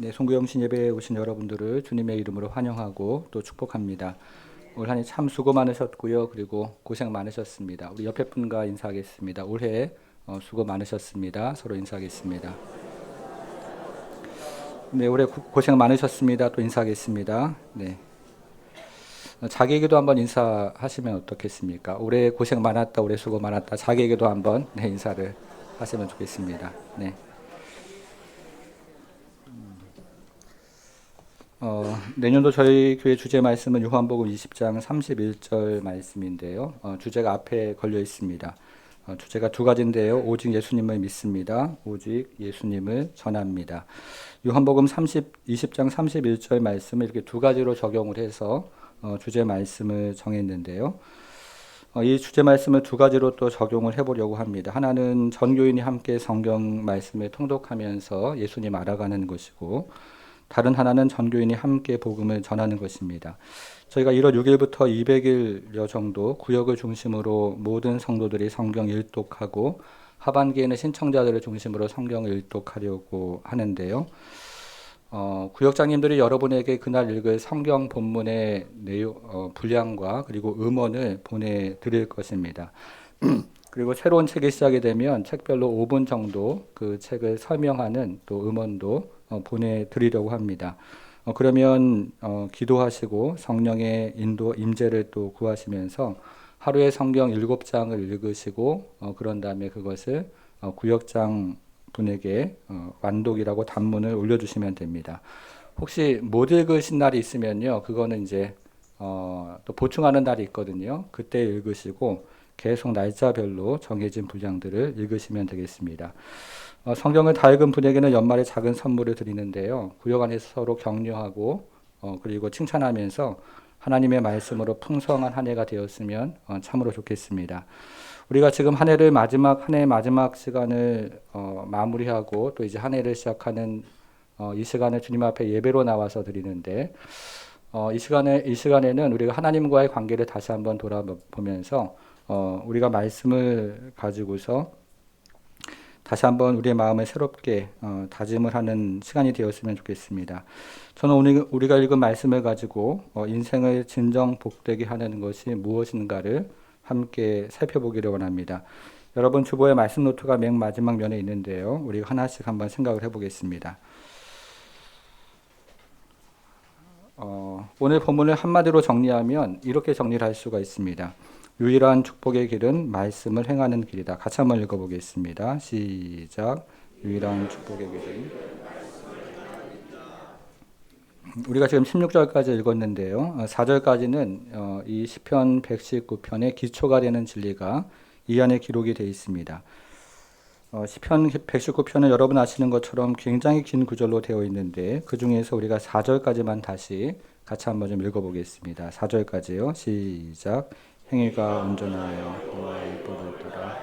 네, 송구영신 예배에 오신 여러분들을 주님의 이름으로 환영하고 또 축복합니다. 올 한 해 참 수고 많으셨고요. 그리고 고생 많으셨습니다. 우리 옆에 분과 인사하겠습니다. 올해 수고 많으셨습니다. 서로 인사하겠습니다. 네, 올해 고생 많으셨습니다. 또 인사하겠습니다. 네, 자기에게도 한번 인사하시면 어떻겠습니까? 올해 고생 많았다, 올해 수고 많았다. 자기에게도 한번 네, 인사를 하시면 좋겠습니다. 네. 내년도 저희 교회 주제 말씀은 요한복음 20장 31절 말씀인데요. 주제가 앞에 걸려 있습니다. 주제가 두 가지인데요. 오직 예수님을 믿습니다. 오직 예수님을 전합니다. 요한복음 20장 31절 말씀을 이렇게 두 가지로 적용을 해서 주제 말씀을 정했는데요. 이 주제 말씀을 두 가지로 또 적용을 해보려고 합니다. 하나는 전교인이 함께 성경 말씀을 통독하면서 예수님 알아가는 것이고, 다른 하나는 전교인이 함께 복음을 전하는 것입니다. 저희가 1월 6일부터 200일여 정도 구역을 중심으로 모든 성도들이 성경 일독하고, 하반기에는 신청자들을 중심으로 성경을 일독하려고 하는데요. 구역장님들이 여러분에게 그날 읽을 성경 본문의 내용, 분량과 그리고 음원을 보내드릴 것입니다. 그리고 새로운 책이 시작이 되면 책별로 5분 정도 그 책을 설명하는 또 음원도 보내드리려고 합니다. 그러면 기도하시고 성령의 인도 임재를 또 구하시면서 하루에 성경 7장을 읽으시고 그런 다음에 그것을 구역장 분에게 완독이라고 단문을 올려주시면 됩니다. 혹시 못 읽으신 날이 있으면요, 그거는 이제 또 보충하는 날이 있거든요. 그때 읽으시고 계속 날짜별로 정해진 분량들을 읽으시면 되겠습니다. 성경을 다 읽은 분에게는 연말에 작은 선물을 드리는데요. 구역 안에서 서로 격려하고 그리고 칭찬하면서 하나님의 말씀으로 풍성한 한 해가 되었으면 참으로 좋겠습니다. 우리가 지금 한 해의 마지막 시간을 마무리하고 또 이제 한 해를 시작하는 이 시간을 주님 앞에 예배로 나와서 드리는데, 이 시간에는 우리가 하나님과의 관계를 다시 한번 돌아보면서 우리가 말씀을 가지고서 다시 한번 우리의 마음을 새롭게 다짐을 하는 시간이 되었으면 좋겠습니다. 저는 오늘 우리가 읽은 말씀을 가지고 인생을 진정 복되게 하는 것이 무엇인가를 함께 살펴보기를 원합니다. 여러분 주보에 말씀 노트가 맨 마지막 면에 있는데요. 우리가 하나씩 한번 생각을 해보겠습니다. 오늘 본문을 한마디로 정리하면 이렇게 정리를 할 수가 있습니다. 유일한 축복의 길은 말씀을 행하는 길이다. 같이 한번 읽어보겠습니다. 시작. 유일한 축복의 길은, 우리가 지금 16절까지 읽었는데요. 4절까지는 이 시편 119편의 기초가 되는 진리가 이 안에 기록이 되어 있습니다. 시편 119편은 여러분 아시는 것처럼 굉장히 긴 구절로 되어 있는데 그 중에서 우리가 4절까지만 다시 같이 한번 좀 읽어보겠습니다. 4절까지요. 시작. 행위가 온전하여 여호와의 뿔을 따라.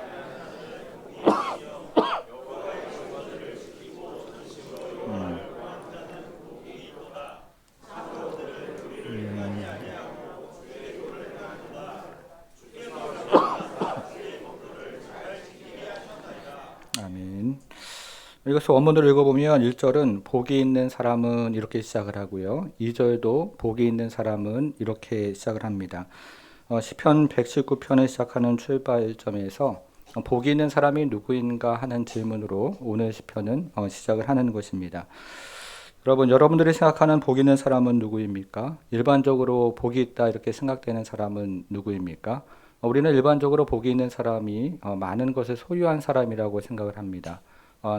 아멘. 이것을 원문으로 읽어보면 1절은 복이 있는 사람은 이렇게 시작을 하고요. 2절도 복이 있는 사람은 이렇게 시작을 합니다. 시편 119편을 시작하는 출발점에서 복이 있는 사람이 누구인가 하는 질문으로 오늘 시편은 시작을 하는 것입니다. 여러분들이 생각하는 복 있는 사람은 누구입니까? 일반적으로 복이 있다 이렇게 생각되는 사람은 누구입니까? 우리는 일반적으로 복이 있는 사람이 많은 것을 소유한 사람이라고 생각을 합니다.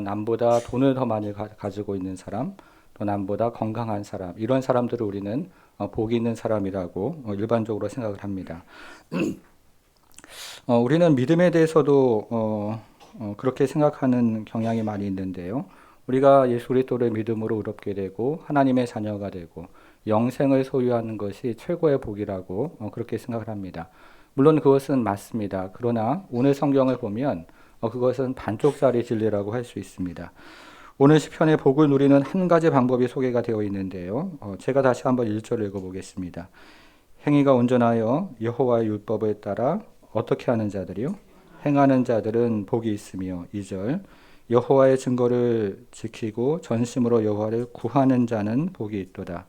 남보다 돈을 더 많이 가지고 있는 사람, 또 남보다 건강한 사람, 이런 사람들을 우리는 복이 있는 사람이라고 일반적으로 생각을 합니다. 우리는 믿음에 대해서도 그렇게 생각하는 경향이 많이 있는데요. 우리가 예수 그리스도를 믿음으로 의롭게 되고 하나님의 자녀가 되고 영생을 소유하는 것이 최고의 복이라고 그렇게 생각을 합니다. 물론 그것은 맞습니다. 그러나 오늘 성경을 보면 그것은 반쪽짜리 진리라고 할 수 있습니다. 오늘 시편의 복을 누리는 한 가지 방법이 소개가 되어 있는데요. 제가 다시 한번 1절을 읽어보겠습니다. 행위가 온전하여 여호와의 율법을 따라 어떻게 하는 자들이요? 행하는 자들은 복이 있으며 2절 여호와의 증거를 지키고 전심으로 여호와를 구하는 자는 복이 있도다.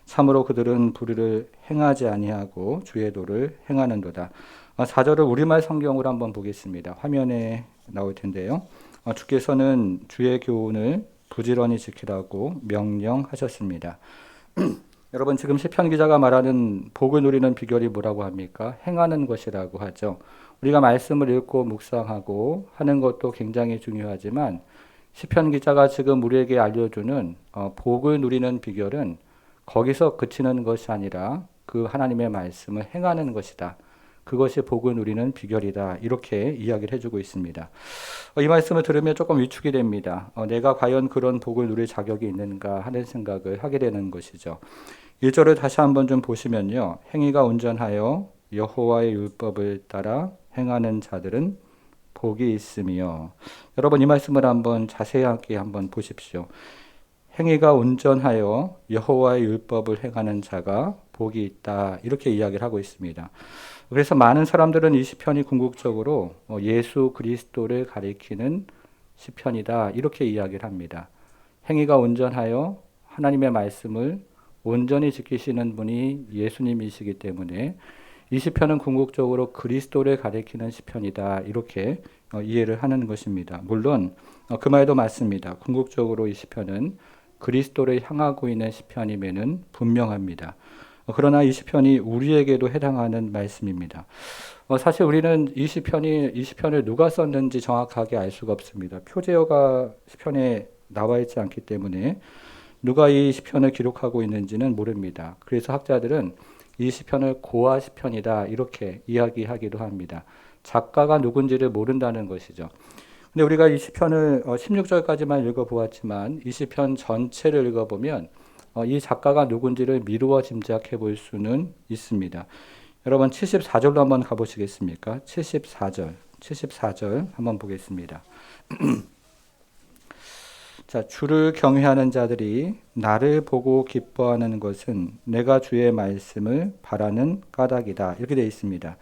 참으로 그들은 불의를 행하지 아니하고 주의 도를 행하는도다. 4절을 우리말 성경으로 한번 보겠습니다. 화면에 나올 텐데요. 주께서는 주의 교훈을 부지런히 지키라고 명령하셨습니다. 여러분, 지금 시편 기자가 말하는 복을 누리는 비결이 뭐라고 합니까? 행하는 것이라고 하죠. 우리가 말씀을 읽고 묵상하고 하는 것도 굉장히 중요하지만 시편 기자가 지금 우리에게 알려주는 복을 누리는 비결은 거기서 그치는 것이 아니라 그 하나님의 말씀을 행하는 것이다. 그것이 복을 누리는 비결이다. 이렇게 이야기를 해주고 있습니다. 이 말씀을 들으면 조금 위축이 됩니다. 내가 과연 그런 복을 누릴 자격이 있는가 하는 생각을 하게 되는 것이죠. 1절을 다시 한번 좀 보시면요. 행위가 온전하여 여호와의 율법을 따라 행하는 자들은 복이 있으며. 여러분, 이 말씀을 한번 자세하게 한번 보십시오. 행위가 온전하여 여호와의 율법을 행하는 자가 복이 있다. 이렇게 이야기를 하고 있습니다. 그래서 많은 사람들은 이 시편이 궁극적으로 예수 그리스도를 가리키는 시편이다. 이렇게 이야기를 합니다. 행위가 온전하여 하나님의 말씀을 온전히 지키시는 분이 예수님이시기 때문에 이 시편은 궁극적으로 그리스도를 가리키는 시편이다. 이렇게 이해를 하는 것입니다. 물론 그 말도 맞습니다. 궁극적으로 이 시편은 그리스도를 향하고 있는 시편임에는 분명합니다. 그러나 이 시편이 우리에게도 해당하는 말씀입니다. 사실 우리는 이 시편을 누가 썼는지 정확하게 알 수가 없습니다. 표제어가 시편에 나와 있지 않기 때문에 누가 이 시편을 기록하고 있는지는 모릅니다. 그래서 학자들은 이 시편을 고아 시편이다 이렇게 이야기하기도 합니다. 작가가 누군지를 모른다는 것이죠. 근데 우리가 이 시편을 16절까지만 읽어보았지만 이 시편 전체를 읽어보면 이 작가가 누군지를 미루어 짐작해 볼 수는 있습니다. 여러분 74절로 한번 가보시겠습니까? 74절 한번 보겠습니다. 자, 주를 경외하는 자들이 나를 보고 기뻐하는 것은 내가 주의 말씀을 바라는 까닭이다. 이렇게 되어 있습니다.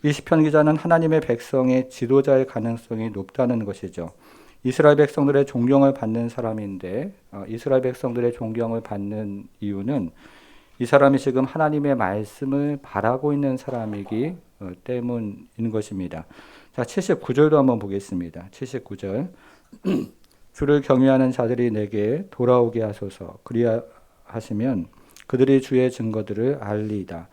이 시편 기자는 하나님의 백성의 지도자의 가능성이 높다는 것이죠. 이스라엘 백성들의 존경을 받는 사람인데 이스라엘 백성들의 존경을 받는 이유는 이 사람이 지금 하나님의 말씀을 바라고 있는 사람이기 때문인 것입니다. 자, 79절도 한번 보겠습니다. 79절. 주를 경외하는 자들이 내게 돌아오게 하소서. 그리하시면 그들이 주의 증거들을 알리이다.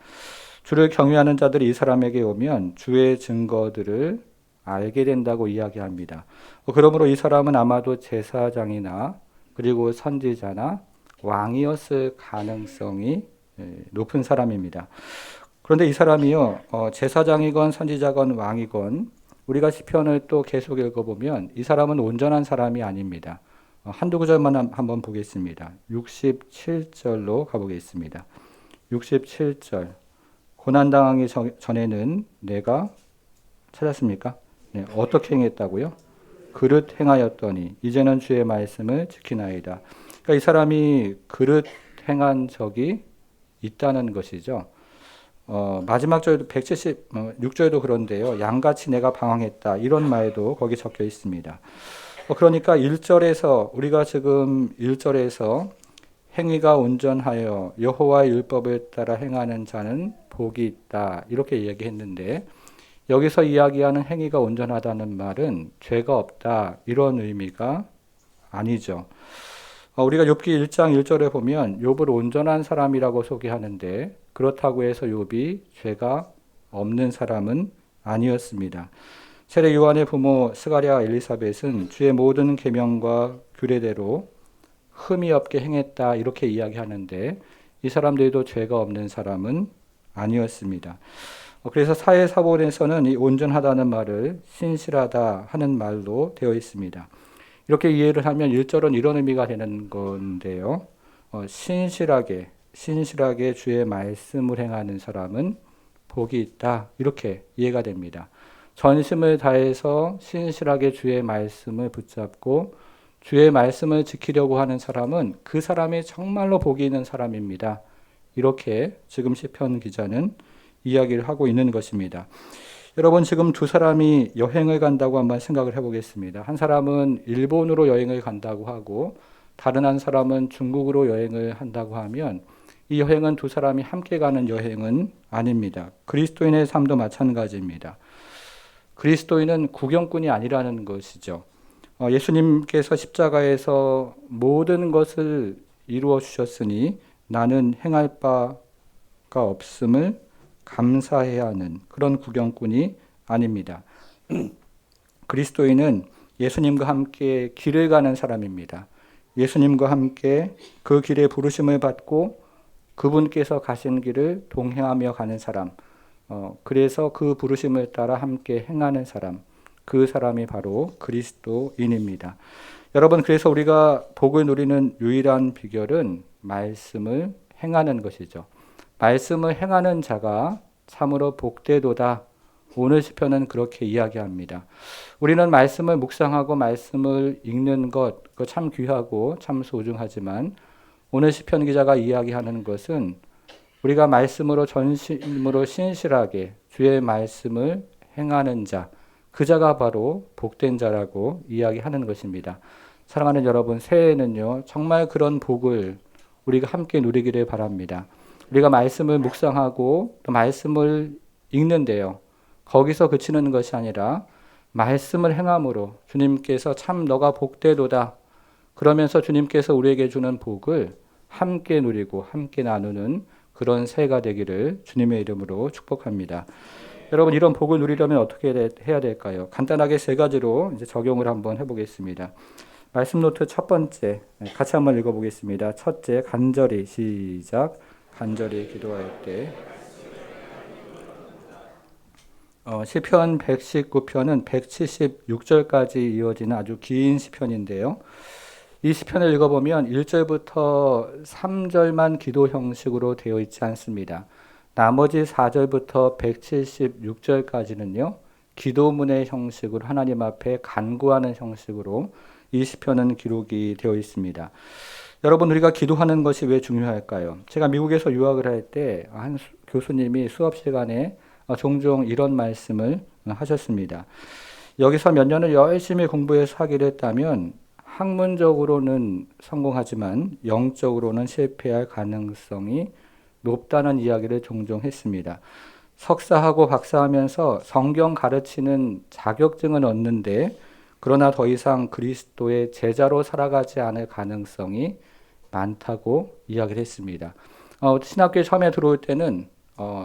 주를 경외하는 자들이 이 사람에게 오면 주의 증거들을 알게 된다고 이야기합니다. 그러므로 이 사람은 아마도 제사장이나 그리고 선지자나 왕이었을 가능성이 높은 사람입니다. 그런데 이 사람이요, 제사장이건 선지자건 왕이건 우리가 시편을 또 계속 읽어보면 이 사람은 온전한 사람이 아닙니다. 한두 구절만 한번 보겠습니다. 67절로 가보겠습니다. 67절. 고난당하기 전에는 내가 찾았습니까? 네, 어떻게 행했다고요? 그릇 행하였더니 이제는 주의 말씀을 지키나이다. 그러니까 이 사람이 그릇 행한 적이 있다는 것이죠. 마지막 절도 176절도 그런데요. 양같이 내가 방황했다. 이런 말도 거기 적혀 있습니다. 그러니까 1절에서 우리가 지금 1절에서 행위가 온전하여 여호와의 율법을 따라 행하는 자는 복이 있다. 이렇게 이야기했는데 여기서 이야기하는 행위가 온전하다는 말은 죄가 없다. 이런 의미가 아니죠. 우리가 욥기 1장 1절에 보면 욥을 온전한 사람이라고 소개하는데 그렇다고 해서 욥이 죄가 없는 사람은 아니었습니다. 세례 요한의 부모 스가랴 엘리사벳은 주의 모든 계명과 규례대로 흠이 없게 행했다 이렇게 이야기하는데 이 사람들도 죄가 없는 사람은 아니었습니다. 그래서 사회사본에서는 이 온전하다는 말을 신실하다 하는 말로 되어 있습니다. 이렇게 이해를 하면 1절은 이런 의미가 되는 건데요. 신실하게 주의 말씀을 행하는 사람은 복이 있다. 이렇게 이해가 됩니다. 전심을 다해서 신실하게 주의 말씀을 붙잡고 주의 말씀을 지키려고 하는 사람은 그 사람이 정말로 복이 있는 사람입니다. 이렇게 지금 시편 기자는 이야기를 하고 있는 것입니다. 여러분 지금 두 사람이 여행을 간다고 한번 생각을 해보겠습니다. 한 사람은 일본으로 여행을 간다고 하고 다른 한 사람은 중국으로 여행을 한다고 하면 이 여행은 두 사람이 함께 가는 여행은 아닙니다. 그리스도인의 삶도 마찬가지입니다. 그리스도인은 구경꾼이 아니라는 것이죠. 예수님께서 십자가에서 모든 것을 이루어 주셨으니 나는 행할 바가 없음을 감사해야 하는 그런 구경꾼이 아닙니다. 그리스도인은 예수님과 함께 길을 가는 사람입니다. 예수님과 함께 그 길에 부르심을 받고 그분께서 가신 길을 동행하며 가는 사람, 그래서 그 부르심을 따라 함께 행하는 사람, 그 사람이 바로 그리스도인입니다. 여러분, 그래서 우리가 복을 누리는 유일한 비결은 말씀을 행하는 것이죠. 말씀을 행하는 자가 참으로 복되도다. 오늘 시편은 그렇게 이야기합니다. 우리는 말씀을 묵상하고 말씀을 읽는 것, 그거 참 귀하고 참 소중하지만 오늘 시편 기자가 이야기하는 것은 우리가 말씀으로 전심으로 신실하게 주의 말씀을 행하는 자, 그 자가 바로 복된 자라고 이야기하는 것입니다. 사랑하는 여러분, 새해에는요, 정말 그런 복을 우리가 함께 누리기를 바랍니다. 우리가 말씀을 묵상하고 또 말씀을 읽는데요. 거기서 그치는 것이 아니라 말씀을 행함으로 주님께서 참 너가 복되도다. 그러면서 주님께서 우리에게 주는 복을 함께 누리고 함께 나누는 그런 새해가 되기를 주님의 이름으로 축복합니다. 여러분, 이런 복을 누리려면 어떻게 해야 될까요? 간단하게 세 가지로 이제 적용을 한번 해보겠습니다. 말씀 노트 첫 번째, 같이 한번 읽어보겠습니다. 첫째, 간절히 시작. 간절히 기도할 때. 시편 119편은 176절까지 이어지는 아주 긴 시편인데요. 이 시편을 읽어보면 1절부터 3절만 기도 형식으로 되어 있지 않습니다. 나머지 4절부터 176절까지는요. 기도문의 형식으로 하나님 앞에 간구하는 형식으로 이 시편은 기록이 되어 있습니다. 여러분, 우리가 기도하는 것이 왜 중요할까요? 제가 미국에서 유학을 할 때 한 교수님이 수업 시간에 종종 이런 말씀을 하셨습니다. 여기서 몇 년을 열심히 공부해서 학위를 했다면 학문적으로는 성공하지만 영적으로는 실패할 가능성이 높다는 이야기를 종종 했습니다. 석사하고 박사하면서 성경 가르치는 자격증은 얻는데 그러나 더 이상 그리스도의 제자로 살아가지 않을 가능성이 많다고 이야기를 했습니다. 신학교에 처음에 들어올 때는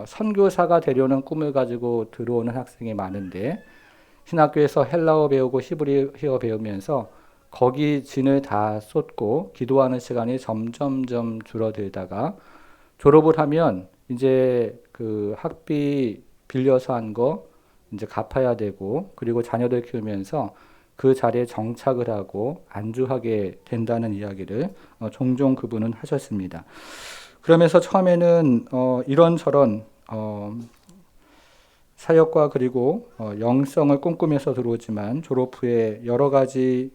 선교사가 되려는 꿈을 가지고 들어오는 학생이 많은데 신학교에서 헬라어 배우고 히브리어 배우면서 거기 진을 다 쏟고 기도하는 시간이 점점점 줄어들다가 졸업을 하면 이제 그 학비 빌려서 한 거 이제 갚아야 되고 그리고 자녀들 키우면서 그 자리에 정착을 하고 안주하게 된다는 이야기를 종종 그분은 하셨습니다. 그러면서 처음에는 이런저런 사역과 그리고 영성을 꿈꾸면서 들어오지만 졸업 후에 여러 가지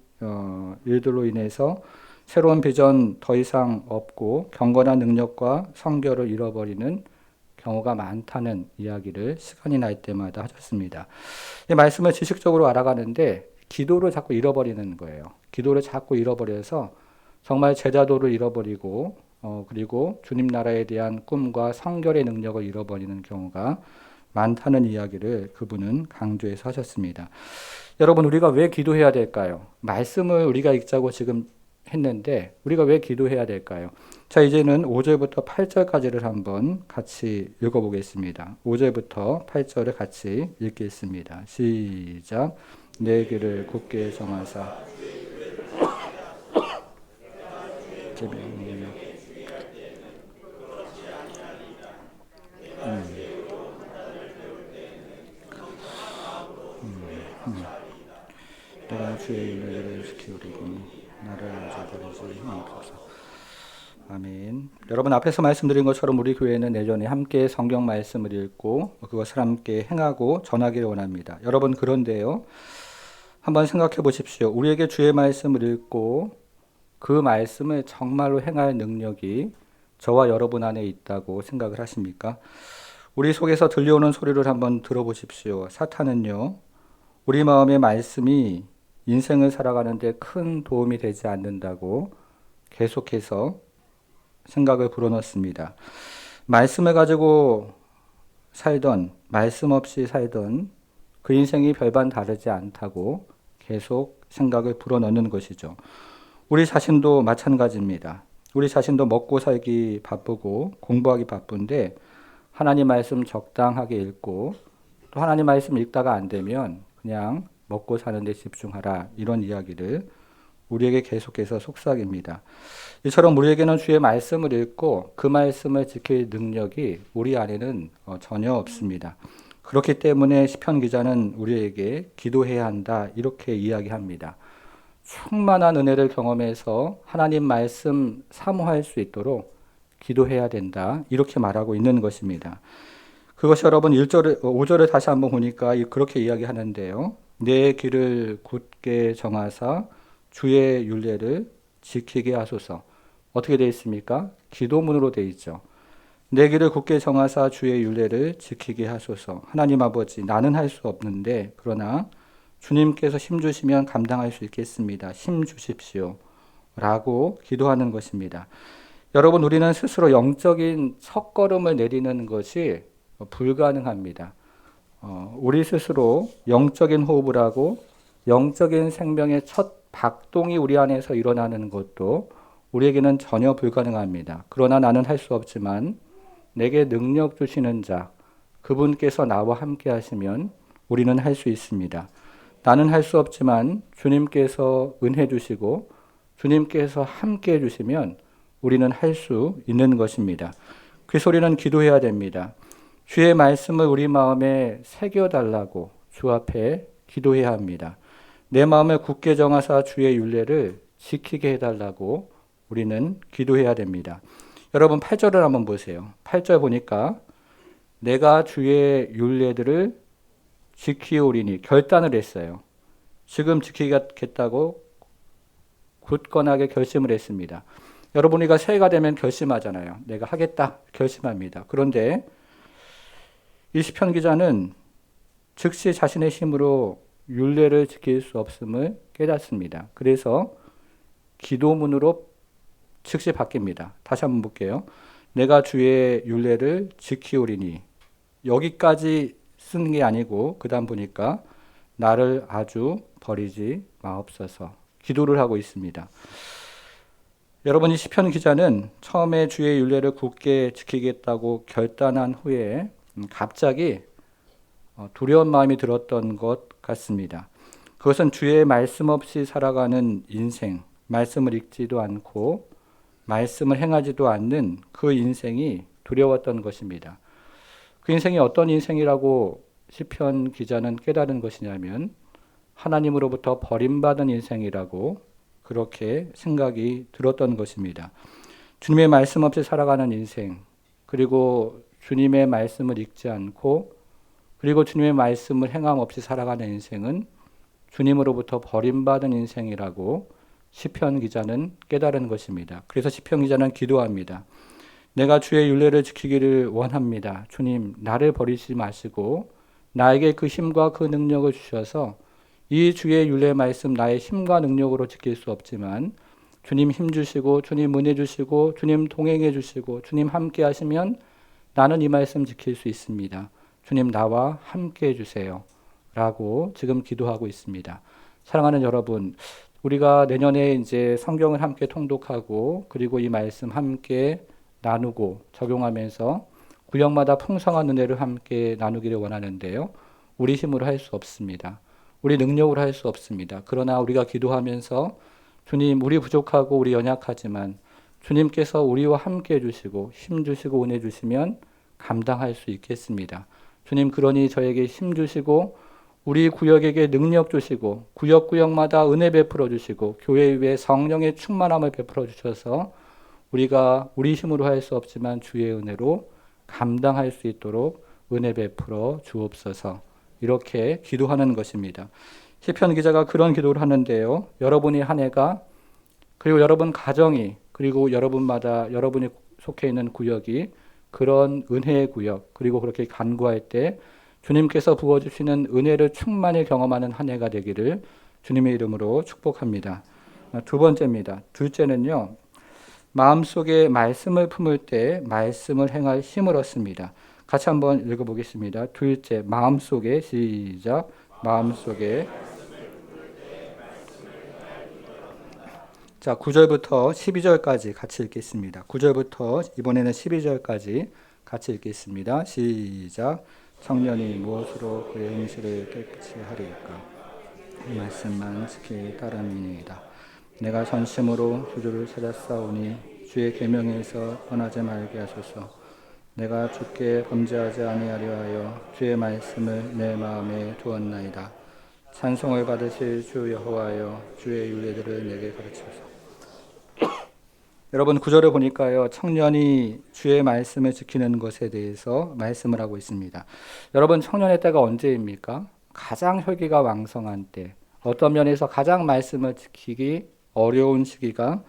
일들로 인해서 새로운 비전 더 이상 없고 경건한 능력과 성결을 잃어버리는 경우가 많다는 이야기를 시간이 날 때마다 하셨습니다. 이 말씀을 지식적으로 알아가는데 기도를 자꾸 잃어버리는 거예요. 기도를 자꾸 잃어버려서 정말 제자도를 잃어버리고 그리고 주님 나라에 대한 꿈과 성결의 능력을 잃어버리는 경우가 많다는 이야기를 그분은 강조해서 하셨습니다. 여러분, 우리가 왜 기도해야 될까요? 말씀을 우리가 읽자고 지금 했는데 우리가 왜 기도해야 될까요? 자, 이제는 5절부터 8절까지를 한번 같이 읽어보겠습니다. 5절부터 8절을 같이 읽겠습니다. 시작. 내 길을 굳게 정하사 내가 주의 일을 지키우리니 나를 잊어버리지 마옵소서. 아멘. 여러분, 앞에서 말씀드린 것처럼 우리 교회는 내년에 함께 성경 말씀을 읽고 그것을 함께 행하고 전하기를 원합니다. 여러분, 그런데요, 한번 생각해 보십시오. 우리에게 주의 말씀을 읽고 그 말씀을 정말로 행할 능력이 저와 여러분 안에 있다고 생각을 하십니까? 우리 속에서 들려오는 소리를 한번 들어보십시오. 사탄은요, 우리 마음의 말씀이 인생을 살아가는데 큰 도움이 되지 않는다고 계속해서 생각을 불어넣습니다. 말씀을 가지고 살던, 말씀 없이 살던 그 인생이 별반 다르지 않다고 계속 생각을 불어넣는 것이죠. 우리 자신도 마찬가지입니다. 우리 자신도 먹고 살기 바쁘고 공부하기 바쁜데 하나님 말씀 적당하게 읽고 또 하나님 말씀 읽다가 안 되면 그냥 먹고 사는 데 집중하라, 이런 이야기를 우리에게 계속해서 속삭입니다. 이처럼 우리에게는 주의 말씀을 읽고 그 말씀을 지킬 능력이 우리 안에는 전혀 없습니다. 그렇기 때문에 시편 기자는 우리에게 기도해야 한다, 이렇게 이야기합니다. 충만한 은혜를 경험해서 하나님 말씀 사모할 수 있도록 기도해야 된다, 이렇게 말하고 있는 것입니다. 그것이 여러분 5절을 다시 한번 보니까 그렇게 이야기하는데요. 내 길을 굳게 정하사 주의 율례를 지키게 하소서. 어떻게 되어 있습니까? 기도문으로 되어 있죠. 내 길을 굳게 정하사 주의 율례를 지키게 하소서. 하나님 아버지, 나는 할 수 없는데 그러나 주님께서 힘 주시면 감당할 수 있겠습니다. 힘 주십시오. 라고 기도하는 것입니다. 여러분, 우리는 스스로 영적인 첫걸음을 내리는 것이 불가능합니다. 우리 스스로 영적인 호흡을 하고 영적인 생명의 첫 박동이 우리 안에서 일어나는 것도 우리에게는 전혀 불가능합니다. 그러나 나는 할 수 없지만 내게 능력 주시는 자, 그분께서 나와 함께 하시면 우리는 할 수 있습니다. 나는 할 수 없지만 주님께서 은혜 주시고 주님께서 함께 해주시면 우리는 할 수 있는 것입니다. 그래서 우리는 기도해야 됩니다. 주의 말씀을 우리 마음에 새겨달라고 주 앞에 기도해야 합니다. 내 마음을 굳게 정하사 주의 율례를 지키게 해달라고 우리는 기도해야 됩니다. 여러분 8절을 한번 보세요. 8절 보니까 내가 주의 율례들을 지키오리니 결단을 했어요. 지금 지키겠다고 굳건하게 결심을 했습니다. 여러분, 우리가 새해가 되면 결심하잖아요. 내가 하겠다 결심합니다. 그런데 이 시편 기자는 즉시 자신의 힘으로 율례를 지킬 수 없음을 깨닫습니다. 그래서 기도문으로 즉시 바뀝니다. 다시 한번 볼게요. 내가 주의 율례를 지키오리니, 여기까지 쓰는 게 아니고 그 다음 보니까 나를 아주 버리지 마옵소서, 기도를 하고 있습니다. 여러분, 이 시편 기자는 처음에 주의 율례를 굳게 지키겠다고 결단한 후에 갑자기 두려운 마음이 들었던 것 같습니다. 그것은 주의 말씀 없이 살아가는 인생, 말씀을 읽지도 않고 말씀을 행하지도 않는 그 인생이 두려웠던 것입니다. 그 인생이 어떤 인생이라고 시편 기자는 깨달은 것이냐면 하나님으로부터 버림받은 인생이라고 그렇게 생각이 들었던 것입니다. 주님의 말씀 없이 살아가는 인생, 그리고 주님의 말씀을 읽지 않고 그리고 주님의 말씀을 행함 없이 살아가는 인생은 주님으로부터 버림받은 인생이라고 시편 기자는 깨달은 것입니다. 그래서 시편 기자는 기도합니다. 내가 주의 율례를 지키기를 원합니다. 주님, 나를 버리지 마시고 나에게 그 힘과 그 능력을 주셔서 이 주의 율례 말씀 나의 힘과 능력으로 지킬 수 없지만 주님 힘 주시고 주님 은혜 주시고 주님 동행해 주시고 주님 함께 하시면 나는 이 말씀 지킬 수 있습니다. 주님 나와 함께 해주세요. 라고 지금 기도하고 있습니다. 사랑하는 여러분, 우리가 내년에 이제 성경을 함께 통독하고 그리고 이 말씀 함께 나누고 적용하면서 구역마다 풍성한 은혜를 함께 나누기를 원하는데요. 우리 힘으로 할 수 없습니다. 우리 능력으로 할 수 없습니다. 그러나 우리가 기도하면서 주님, 우리 부족하고 우리 연약하지만 주님께서 우리와 함께 해주시고 힘 주시고 은혜 주시면 감당할 수 있겠습니다. 주님, 그러니 저에게 힘 주시고 우리 구역에게 능력 주시고 구역마다 은혜 베풀어 주시고 교회 위에 성령의 충만함을 베풀어 주셔서 우리가 우리 힘으로 할 수 없지만 주의 은혜로 감당할 수 있도록 은혜 베풀어 주옵소서, 이렇게 기도하는 것입니다. 시편 기자가 그런 기도를 하는데요. 여러분이 한 해가, 그리고 여러분 가정이, 그리고 여러분마다 여러분이 속해 있는 구역이 그런 은혜의 구역, 그리고 그렇게 간구할 때 주님께서 부어주시는 은혜를 충만히 경험하는 한 해가 되기를 주님의 이름으로 축복합니다. 두 번째입니다. 둘째는요, 마음속에 말씀을 품을 때 말씀을 행할 힘을 얻습니다. 같이 한번 읽어보겠습니다. 둘째, 마음속에, 시작, 마음속에. 자, 9절부터 12절까지 같이 읽겠습니다. 9절부터 이번에는 12절까지 같이 읽겠습니다. 시작. 청년이 무엇으로 그의 행실을 깨끗이 하리까? 이 말씀만 지키 따름이니이다. 내가 전심으로 주를 찾았사오니 주의 계명에서 떠나지 말게 하소서. 내가 주께 범죄하지 아니하려 하여 주의 말씀을 내 마음에 두었나이다. 찬송을 받으실 주 여호와여, 주의 율례들을 내게 가르치소서. 여러분, 구절을 보니까요, 청년이 주의 말씀을 지키는 것에 대해서 말씀을 하고 있습니다. 여러분, 청년의 때가 언제입니까? 가장 혈기가 왕성한 때, 어떤 면에서 가장 말씀을 지키기 어려운 시기가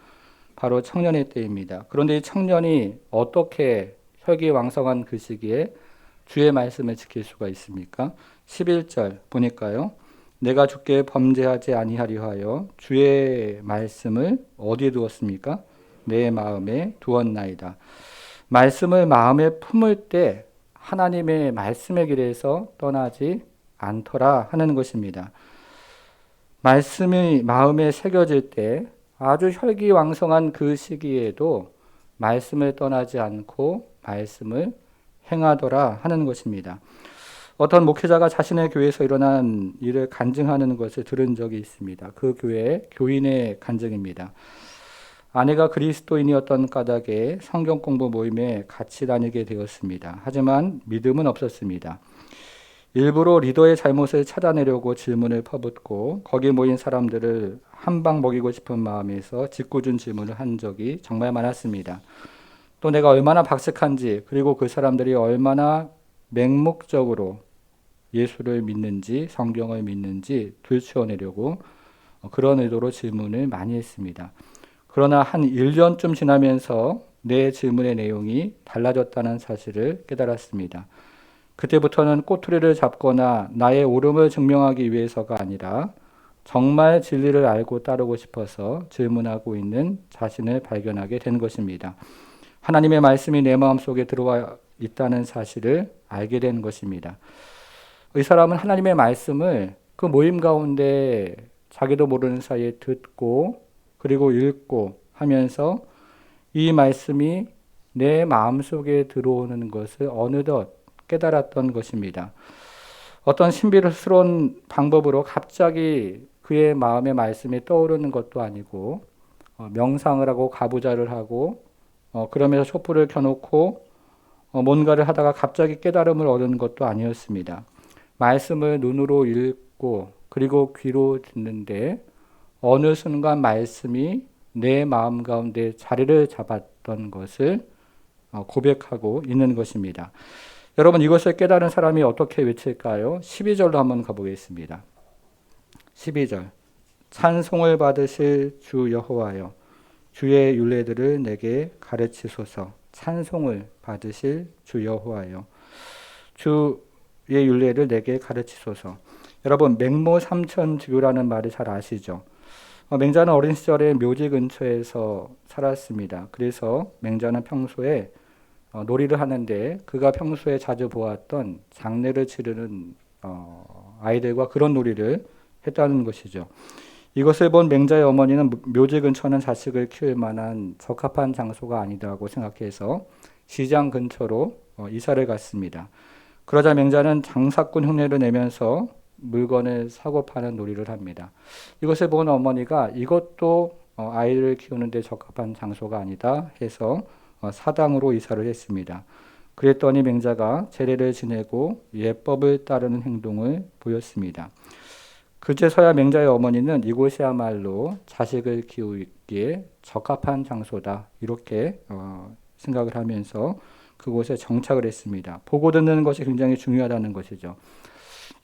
바로 청년의 때입니다. 그런데 이 청년이 어떻게 혈기왕성한 그 시기에 주의 말씀을 지킬 수가 있습니까? 11절 보니까요, 내가 주께 범죄하지 아니하려 하여 주의 말씀을 어디에 두었습니까? 내 마음에 두었나이다. 말씀을 마음에 품을 때 하나님의 말씀의 길에서 떠나지 않더라 하는 것입니다. 말씀이 마음에 새겨질 때 아주 혈기왕성한 그 시기에도 말씀을 떠나지 않고 말씀을 행하더라 하는 것입니다. 어떤 목회자가 자신의 교회에서 일어난 일을 간증하는 것을 들은 적이 있습니다. 그 교회 교인의 간증입니다. 아내가 그리스도인이었던 까닭에 성경 공부 모임에 같이 다니게 되었습니다. 하지만 믿음은 없었습니다. 일부러 리더의 잘못을 찾아내려고 질문을 퍼붓고 거기 모인 사람들을 한 방 먹이고 싶은 마음에서 짓궂은 질문을 한 적이 정말 많았습니다. 또 내가 얼마나 박식한지, 그리고 그 사람들이 얼마나 맹목적으로 예수를 믿는지, 성경을 믿는지 들추어내려고 그런 의도로 질문을 많이 했습니다. 그러나 한 1년쯤 지나면서 내 질문의 내용이 달라졌다는 사실을 깨달았습니다. 그때부터는 꼬투리를 잡거나 나의 옳음을 증명하기 위해서가 아니라 정말 진리를 알고 따르고 싶어서 질문하고 있는 자신을 발견하게 된 것입니다. 하나님의 말씀이 내 마음속에 들어와 있다는 사실을 알게 된 것입니다. 이 사람은 하나님의 말씀을 그 모임 가운데 자기도 모르는 사이에 듣고 그리고 읽고 하면서 이 말씀이 내 마음속에 들어오는 것을 어느덧 깨달았던 것입니다. 어떤 신비스러운 방법으로 갑자기 그의 마음의 말씀이 떠오르는 것도 아니고 명상을 하고 가부좌를 하고 그러면서 촛불을 켜놓고 뭔가를 하다가 갑자기 깨달음을 얻은 것도 아니었습니다. 말씀을 눈으로 읽고 그리고 귀로 듣는데 어느 순간 말씀이 내 마음 가운데 자리를 잡았던 것을 고백하고 있는 것입니다. 여러분, 이것을 깨달은 사람이 어떻게 외칠까요? 12절로 한번 가보겠습니다. 12절. 찬송을 받으실 주 여호와여, 주의 율례들을 내게 가르치소서. 찬송을 받으실 주 여호와여, 주의 율례를 내게 가르치소서. 여러분, 맹모 삼천지교라는 말을 잘 아시죠? 맹자는 어린 시절에 묘지 근처에서 살았습니다. 그래서 맹자는 평소에 놀이를 하는데 그가 평소에 자주 보았던 장례를 치르는 아이들과 그런 놀이를 했다는 것이죠. 이것을 본 맹자의 어머니는 묘지 근처는 자식을 키울 만한 적합한 장소가 아니다고 생각해서 시장 근처로 이사를 갔습니다. 그러자 맹자는 장사꾼 흉내를 내면서 물건을 사고 파는 놀이를 합니다. 이것을 본 어머니가 이것도 아이를 키우는데 적합한 장소가 아니다 해서 사당으로 이사를 했습니다. 그랬더니 맹자가 제례를 지내고 예법을 따르는 행동을 보였습니다. 그제서야 맹자의 어머니는 이곳이야말로 자식을 키우기에 적합한 장소다 이렇게 생각을 하면서 그곳에 정착을 했습니다. 보고 듣는 것이 굉장히 중요하다는 것이죠.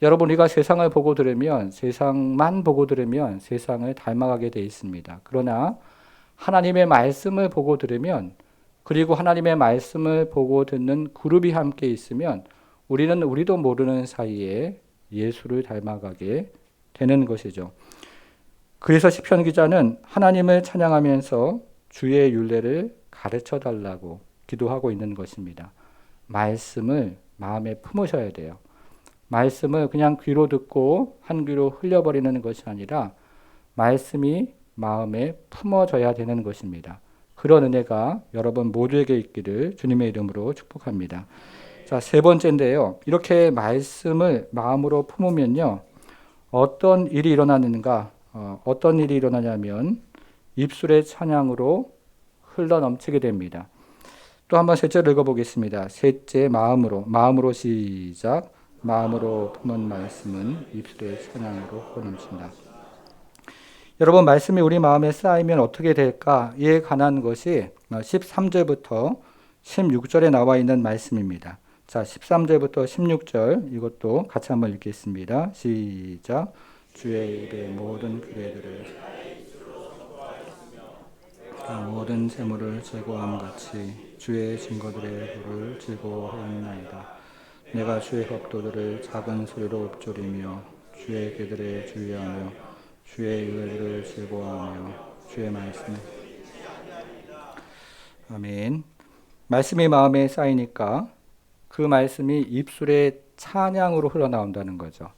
여러분, 우리가 세상을 보고 들으면, 세상만 보고 들으면 세상을 닮아가게 돼 있습니다. 그러나 하나님의 말씀을 보고 들으면 그리고 하나님의 말씀을 보고 듣는 그룹이 함께 있으면 우리도 모르는 사이에 예수를 닮아가게 되는 것이죠. 그래서 시편 기자는 하나님을 찬양하면서 주의 율례를 가르쳐 달라고 기도하고 있는 것입니다. 말씀을 마음에 품으셔야 돼요. 말씀을 그냥 귀로 듣고 한 귀로 흘려버리는 것이 아니라 말씀이 마음에 품어져야 되는 것입니다. 그런 은혜가 여러분 모두에게 있기를 주님의 이름으로 축복합니다. 자, 세 번째인데요. 이렇게 말씀을 마음으로 품으면요. 어떤 일이 일어나는가? 어떤 일이 일어나냐면 입술의 찬양으로 흘러넘치게 됩니다. 또 한번 셋째를 읽어보겠습니다. 셋째, 마음으로 시작. 마음으로 품은 말씀은 입술의 찬양으로 흘러넘친다. 여러분, 말씀이 우리 마음에 쌓이면 어떻게 될까? 이에 관한 것이 13절부터 16절에 나와 있는 말씀입니다. 자, 13절부터 16절 이것도 같이 한번 읽겠습니다. 시작. 주의 입의 모든 규례들을 모든 재물을 즐거워함 같이 주의 증거들의 도를 즐거워하였나이다. 내가 주의 법도들을 작은 소리로 읊조리며 주의 계들에 주의하며 주의 의를 즐거워하며 주의 말씀을 아멘. 말씀이 마음에 쌓이니까 그 말씀이 입술의 찬양으로 흘러나온다는 거죠.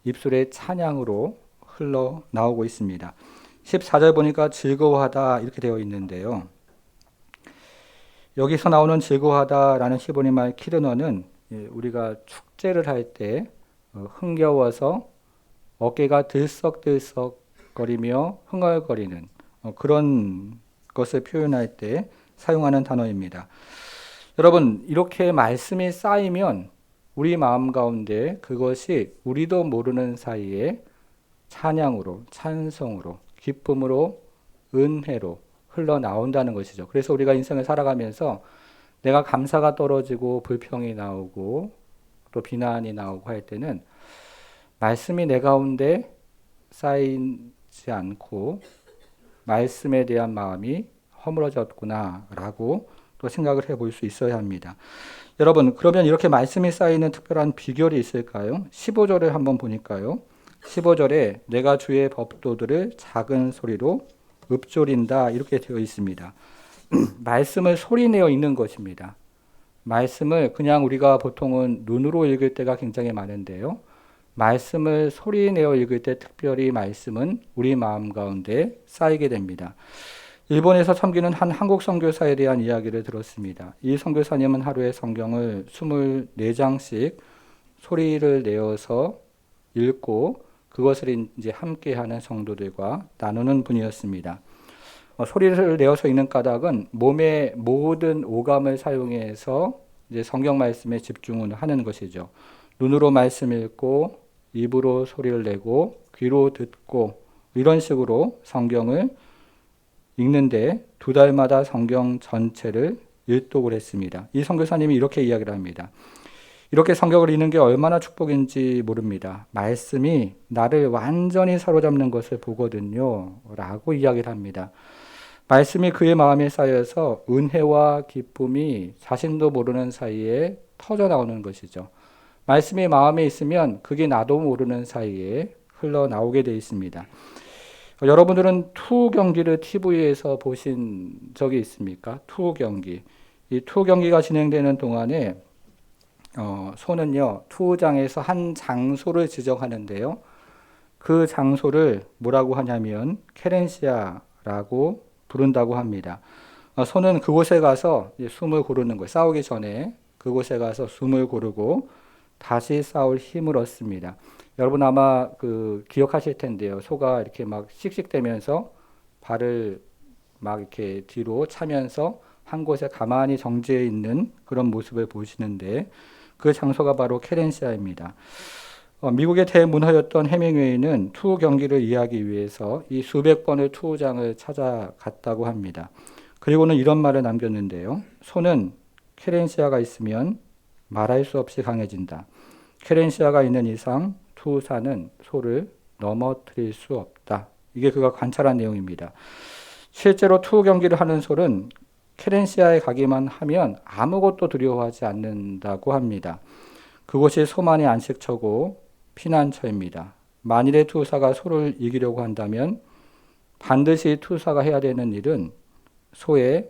입술의 찬양으로 흘러나오고 있습니다. 14절 보니까 즐거워하다 이렇게 되어 있는데요. 여기서 나오는 즐거워하다라는 히브리 말 키르너는 우리가 축제를 할 때 흥겨워서 어깨가 들썩들썩거리며 흥얼거리는 그런 것을 표현할 때 사용하는 단어입니다. 여러분, 이렇게 말씀이 쌓이면 우리 마음 가운데 그것이 우리도 모르는 사이에 찬양으로, 찬송으로, 기쁨으로, 은혜로 흘러나온다는 것이죠. 그래서 우리가 인생을 살아가면서 내가 감사가 떨어지고 불평이 나오고 또 비난이 나오고 할 때는 말씀이 내 가운데 쌓이지 않고 말씀에 대한 마음이 허물어졌구나라고 또 생각을 해볼 수 있어야 합니다. 여러분, 그러면 이렇게 말씀이 쌓이는 특별한 비결이 있을까요? 15절을 한번 보니까요. 15절에 내가 주의 법도들을 작은 소리로 읊조린다 이렇게 되어 있습니다. 말씀을 소리내어 읽는 것입니다. 말씀을 그냥 우리가 보통은 눈으로 읽을 때가 굉장히 많은데요. 말씀을 소리내어 읽을 때 특별히 말씀은 우리 마음 가운데 쌓이게 됩니다. 일본에서 섬기는 한 한국 선교사에 대한 이야기를 들었습니다. 이 선교사님은 하루에 성경을 24장씩 소리를 내어서 읽고 그것을 이제 함께하는 성도들과 나누는 분이었습니다. 소리를 내어서 읽는 까닭은 몸의 모든 오감을 사용해서 이제 성경 말씀에 집중을 하는 것이죠. 눈으로 말씀 읽고 입으로 소리를 내고 귀로 듣고 이런 식으로 성경을 읽는데 2달마다 성경 전체를 일독을 했습니다. 이 선교사님이 이렇게 이야기를 합니다. 이렇게 성경을 읽는 게 얼마나 축복인지 모릅니다. 말씀이 나를 완전히 사로잡는 것을 보거든요. 라고 이야기를 합니다. 말씀이 그의 마음에 쌓여서 은혜와 기쁨이 자신도 모르는 사이에 터져나오는 것이죠. 말씀이 마음에 있으면 그게 나도 모르는 사이에 흘러나오게 되어 있습니다. 여러분들은 투 경기를 TV에서 보신 적이 있습니까? 투 경기. 이 투 경기가 진행되는 동안에 소는요, 투장에서 한 장소를 지정하는데요. 그 장소를 뭐라고 하냐면 케렌시아라고 부른다고 합니다. 소는 그곳에 가서 숨을 고르는 거예요. 싸우기 전에 그곳에 가서 숨을 고르고 다시 싸울 힘을 얻습니다. 여러분 아마 기억하실 텐데요. 소가 이렇게 막 씩씩대면서 발을 막 이렇게 뒤로 차면서 한 곳에 가만히 정지해 있는 그런 모습을 보시는데 그 장소가 바로 케렌시아입니다. 미국의 대문화였던 해밍웨이는 투 경기를 이해하기 위해서 이 수백 번의 투장을 찾아갔다고 합니다. 그리고는 이런 말을 남겼는데요. 소는 케렌시아가 있으면 말할 수 없이 강해진다. 케렌시아가 있는 이상 투사는 소를 넘어뜨릴 수 없다. 이게 그가 관찰한 내용입니다. 실제로 투 경기를 하는 소는 케렌시아에 가기만 하면 아무것도 두려워하지 않는다고 합니다. 그곳이 소만의 안식처고 피난처입니다. 만일의 투사가 소를 이기려고 한다면 반드시 투사가 해야 되는 일은 소의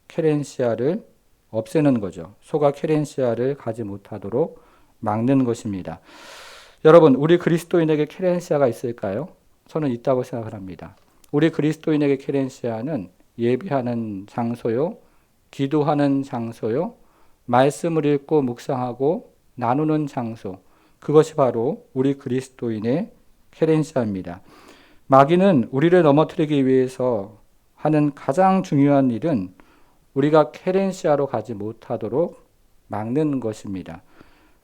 케렌시아를 없애는 거죠. 소가 케렌시아를 가지 못하도록 막는 것입니다. 여러분, 우리 그리스도인에게 케렌시아가 있을까요? 저는 있다고 생각을 합니다. 우리 그리스도인에게 케렌시아는 예배하는 장소요, 기도하는 장소요, 말씀을 읽고 묵상하고 나누는 장소, 그것이 바로 우리 그리스도인의 케렌시아입니다. 마귀는 우리를 넘어뜨리기 위해서 하는 가장 중요한 일은 우리가 케렌시아로 가지 못하도록 막는 것입니다.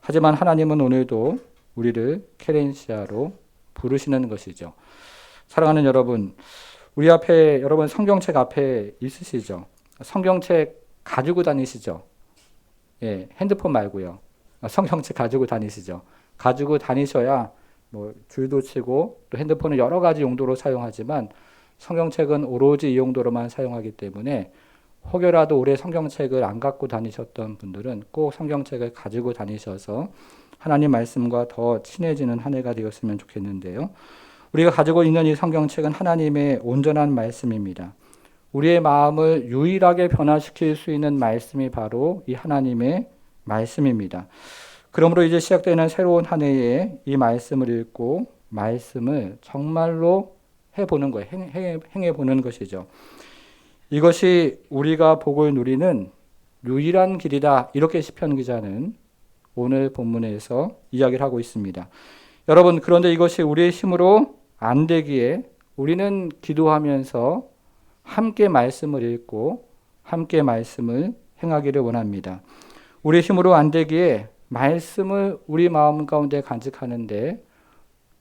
하지만 하나님은 오늘도 우리를 케렌시아로 부르시는 것이죠. 사랑하는 여러분, 우리 앞에 여러분 성경책 앞에 있으시죠? 성경책 가지고 다니시죠? 예, 핸드폰 말고요. 성경책 가지고 다니시죠? 가지고 다니셔야 뭐 줄도 치고 또 핸드폰을 여러 가지 용도로 사용하지만 성경책은 오로지 이 용도로만 사용하기 때문에 혹여라도 올해 성경책을 안 갖고 다니셨던 분들은 꼭 성경책을 가지고 다니셔서 하나님 말씀과 더 친해지는 한 해가 되었으면 좋겠는데요. 우리가 가지고 있는 이 성경책은 하나님의 온전한 말씀입니다. 우리의 마음을 유일하게 변화시킬 수 있는 말씀이 바로 이 하나님의 말씀입니다. 그러므로 이제 시작되는 새로운 한 해에 이 말씀을 읽고 말씀을 정말로 해보는 거예요. 행해보는 것이죠. 이것이 우리가 복을 누리는 유일한 길이다. 이렇게 시편 기자는 오늘 본문에서 이야기를 하고 있습니다. 여러분, 그런데 이것이 우리의 힘으로 안 되기에 우리는 기도하면서 함께 말씀을 읽고 함께 말씀을 행하기를 원합니다. 우리 힘으로 안 되기에 말씀을 우리 마음 가운데 간직하는데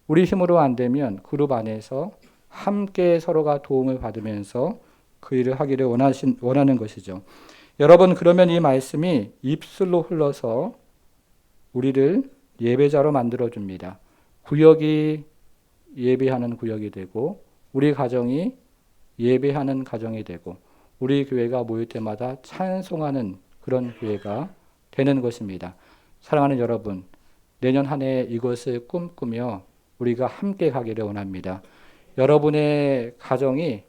우리 힘으로 안 되면 그룹 안에서 함께 서로가 도움을 받으면서 그 일을 하기를 원하는 것이죠. 여러분, 그러면 이 말씀이 입술로 흘러서 우리를 예배자로 만들어줍니다. 구역이 예배하는 구역이 되고 우리 가정이 예배하는 가정이 되고 우리 교회가 모일 때마다 찬송하는 그런 교회가 되는 것입니다. 사랑하는 여러분, 내년 한 해 이것을 꿈꾸며 우리가 함께 가기를 원합니다. 여러분의 가정이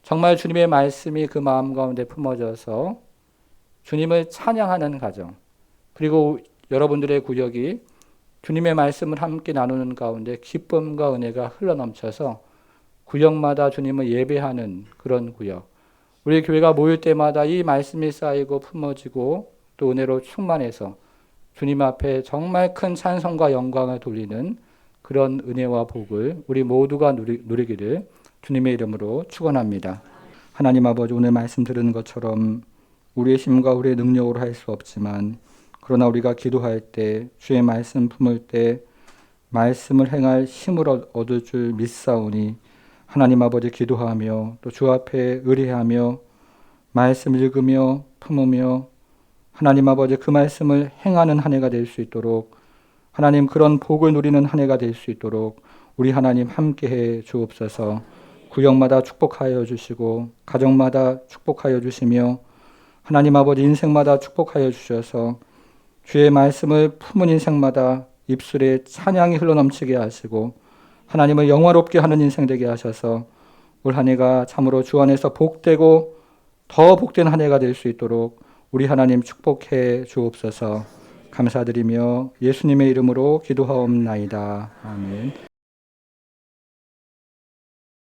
정말 주님의 말씀이 그 마음 가운데 품어져서 주님을 찬양하는 가정, 그리고 여러분들의 구역이 주님의 말씀을 함께 나누는 가운데 기쁨과 은혜가 흘러넘쳐서 구역마다 주님을 예배하는 그런 구역, 우리 교회가 모일 때마다 이 말씀이 쌓이고 품어지고 또 은혜로 충만해서 주님 앞에 정말 큰 찬송과 영광을 돌리는 그런 은혜와 복을 우리 모두가 누리기를 주님의 이름으로 축원합니다. 하나님 아버지, 오늘 말씀 들은 것처럼 우리의 힘과 우리의 능력으로 할 수 없지만 그러나 우리가 기도할 때 주의 말씀 품을 때 말씀을 행할 힘을 얻을 줄 믿사오니 하나님 아버지 기도하며 또 주 앞에 의뢰하며 말씀 읽으며 품으며 하나님 아버지 그 말씀을 행하는 한 해가 될 수 있도록 하나님 그런 복을 누리는 한 해가 될 수 있도록 우리 하나님 함께해 주옵소서. 구역마다 축복하여 주시고 가정마다 축복하여 주시며 하나님 아버지 인생마다 축복하여 주셔서 주의 말씀을 품은 인생마다 입술에 찬양이 흘러넘치게 하시고 하나님을 영화롭게 하는 인생 되게 하셔서 올 한 해가 참으로 주 안에서 복되고 더 복된 한 해가 될 수 있도록 우리 하나님 축복해 주옵소서. 감사드리며 예수님의 이름으로 기도하옵나이다. 아멘.